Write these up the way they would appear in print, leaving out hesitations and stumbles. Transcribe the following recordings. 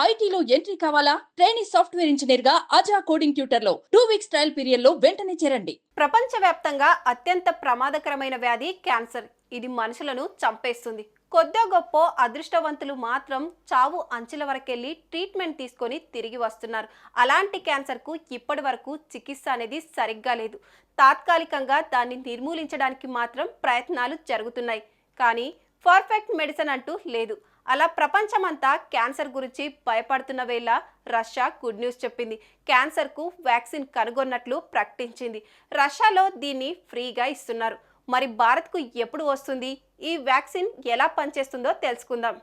ఐటీలో ఎంట్రీ కావాలా? Trainee software engineer గా అజా కోడింగ్ ట్యూటర్ లో 2 వీక్స్ ట్రయల్ పీరియడ్ లో వెంటనే చేరండి. ప్రపంచవ్యాప్తంగా అత్యంత ప్రమాదకరమైన వ్యాధి క్యాన్సర్. ఇది మనుషులను చంపేస్తుంది. కొద్దో గొప్ప అదృష్టవంతులు మాత్రం చావు అంచుల వరకెళ్లి ట్రీట్మెంట్ తీసుకొని తిరిగి వస్తున్నారు. అలాంటి క్యాన్సర్కు ఇప్పటి వరకు చికిత్స అనేది సరిగ్గా లేదు. తాత్కాలికంగా దాన్ని నిర్మూలించడానికి మాత్రం ప్రయత్నాలు జరుగుతున్నాయి. కానీ పర్ఫెక్ట్ మెడిసిన్ అంటూ లేదు. అలా ప్రపంచమంతా క్యాన్సర్ గురించి భయపడుతున్న వేళ రష్యా గుడ్ న్యూస్ చెప్పింది. క్యాన్సర్కు వ్యాక్సిన్ కనుగొన్నట్లు ప్రకటించింది. రష్యాలో దీన్ని ఫ్రీగా ఇస్తున్నారు. మరి భారత్కు ఎప్పుడు వస్తుంది? ఈ వ్యాక్సిన్ ఎలా పనిచేస్తుందో తెలుసుకుందాం.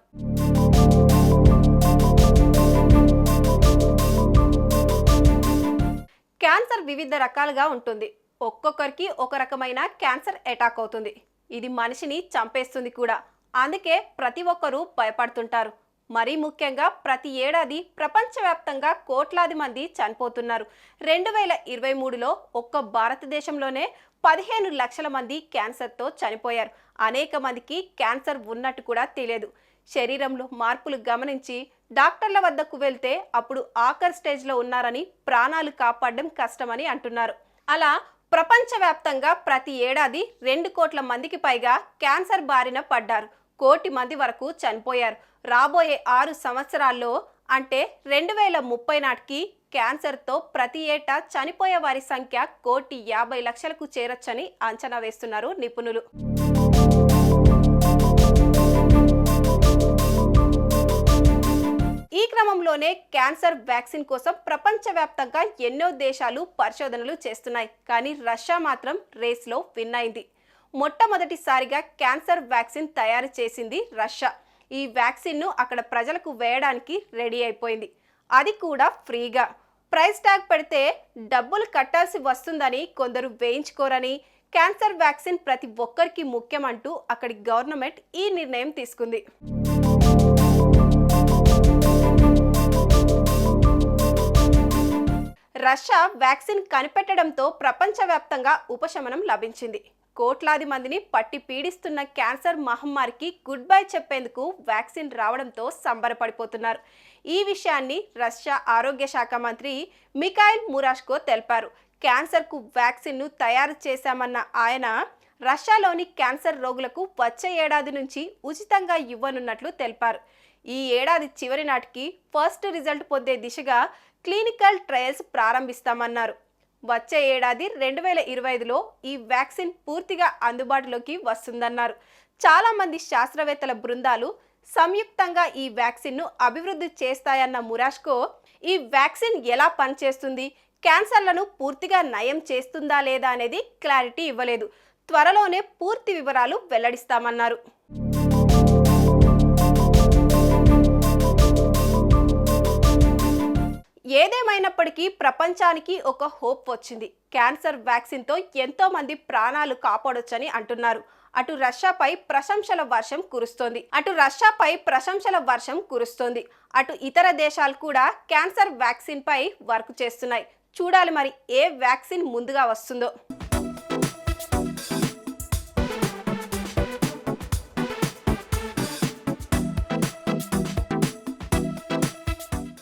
క్యాన్సర్ వివిధ రకాలుగా ఉంటుంది. ఒక్కొక్కరికి ఒక రకమైన క్యాన్సర్ అటాక్ అవుతుంది. ఇది మనిషిని చంపేస్తుంది కూడా. అందుకే ప్రతి ఒక్కరూ భయపడుతుంటారు. మరీ ముఖ్యంగా ప్రతి ఏడాది ప్రపంచవ్యాప్తంగా కోట్లాది మంది చనిపోతున్నారు. 2023లో ఒక్క భారతదేశంలోనే 15 లక్షల మంది క్యాన్సర్తో చనిపోయారు. అనేక మందికి క్యాన్సర్ ఉన్నట్టు కూడా తెలియదు. శరీరంలో మార్పులు గమనించి డాక్టర్ల వద్దకు వెళ్తే అప్పుడు ఆఖరి స్టేజ్లో ఉన్నారని, ప్రాణాలు కాపాడడం కష్టమని అంటున్నారు. అలా ప్రపంచవ్యాప్తంగా ప్రతి ఏడాది 2 కోట్ల మందికి పైగా క్యాన్సర్ బారిన పడ్డారు. 1 కోటి మంది వరకు చనిపోయారు. రాబోయే 6 సంవత్సరాల్లో అంటే 2030 నాటికి క్యాన్సర్తో ప్రతి ఏటా చనిపోయే వారి సంఖ్య 1,50,00,000కు చేరొచ్చని అంచనా వేస్తున్నారు నిపుణులు. ఈ క్రమంలోనే క్యాన్సర్ వ్యాక్సిన్ కోసం ప్రపంచవ్యాప్తంగా ఎన్నో దేశాలు పరిశోధనలు చేస్తున్నాయి. కానీ రష్యా మాత్రం రేస్లో విన్ అయింది. మొట్టమొదటిసారిగా క్యాన్సర్ వ్యాక్సిన్ తయారు చేసింది రష్యా. ఈ వ్యాక్సిన్ను అక్కడ ప్రజలకు వేయడానికి రెడీ అయిపోయింది. అది కూడా ఫ్రీగా. ప్రైస్ ట్యాగ్ పెడితే డబ్బులు కట్టాల్సి వస్తుందని కొందరు వేయించుకోరని, క్యాన్సర్ వ్యాక్సిన్ ప్రతి ఒక్కరికి ముఖ్యమంటూ అక్కడి గవర్నమెంట్ ఈ నిర్ణయం తీసుకుంది. రష్యా వ్యాక్సిన్ కనిపెట్టడంతో ప్రపంచవ్యాప్తంగా ఉపశమనం లభించింది. కోట్లాది మందిని పట్టి పీడిస్తున్న క్యాన్సర్ మహమ్మారికి గుడ్ బై చెప్పేందుకు వ్యాక్సిన్ రావడంతో సంబరపడిపోతున్నారు. ఈ విషయాన్ని రష్యా ఆరోగ్య శాఖ మంత్రి మిఖాయిల్ మురాష్కో తెలిపారు. క్యాన్సర్కు వ్యాక్సిన్ను తయారు చేశామన్న ఆయన రష్యాలోని క్యాన్సర్ రోగులకు వచ్చే ఏడాది నుంచి ఉచితంగా ఇవ్వనున్నట్లు తెలిపారు. ఈ ఏడాది చివరి నాటికి ఫస్ట్ రిజల్ట్ పొందే దిశగా క్లినికల్ ట్రయల్స్ ప్రారంభిస్తామన్నారు. వచ్చే ఏడాది 2025లో ఈ వ్యాక్సిన్ పూర్తిగా అందుబాటులోకి వస్తుందన్నారు. చాలామంది శాస్త్రవేత్తల బృందాలు సంయుక్తంగా ఈ వ్యాక్సిన్ను అభివృద్ధి చేస్తాయన్న మురాష్కో ఈ వ్యాక్సిన్ ఎలా పనిచేస్తుంది, క్యాన్సర్లను పూర్తిగా నయం చేస్తుందా లేదా అనేది క్లారిటీ ఇవ్వలేదు. త్వరలోనే పూర్తి వివరాలు వెల్లడిస్తామన్నారు. ఏదేమైనప్పటికీ ప్రపంచానికి ఒక హోప్ వచ్చింది. క్యాన్సర్ వ్యాక్సిన్తో ఎంతో మంది ప్రాణాలు కాపాడొచ్చని అంటున్నారు. అటు రష్యాపై ప్రశంసల వర్షం కురుస్తోంది. అటు ఇతర దేశాలు కూడా క్యాన్సర్ వ్యాక్సిన్ పై వర్క్ చేస్తున్నాయి. చూడాలి మరి ఏ వ్యాక్సిన్ ముందుగా వస్తుందో.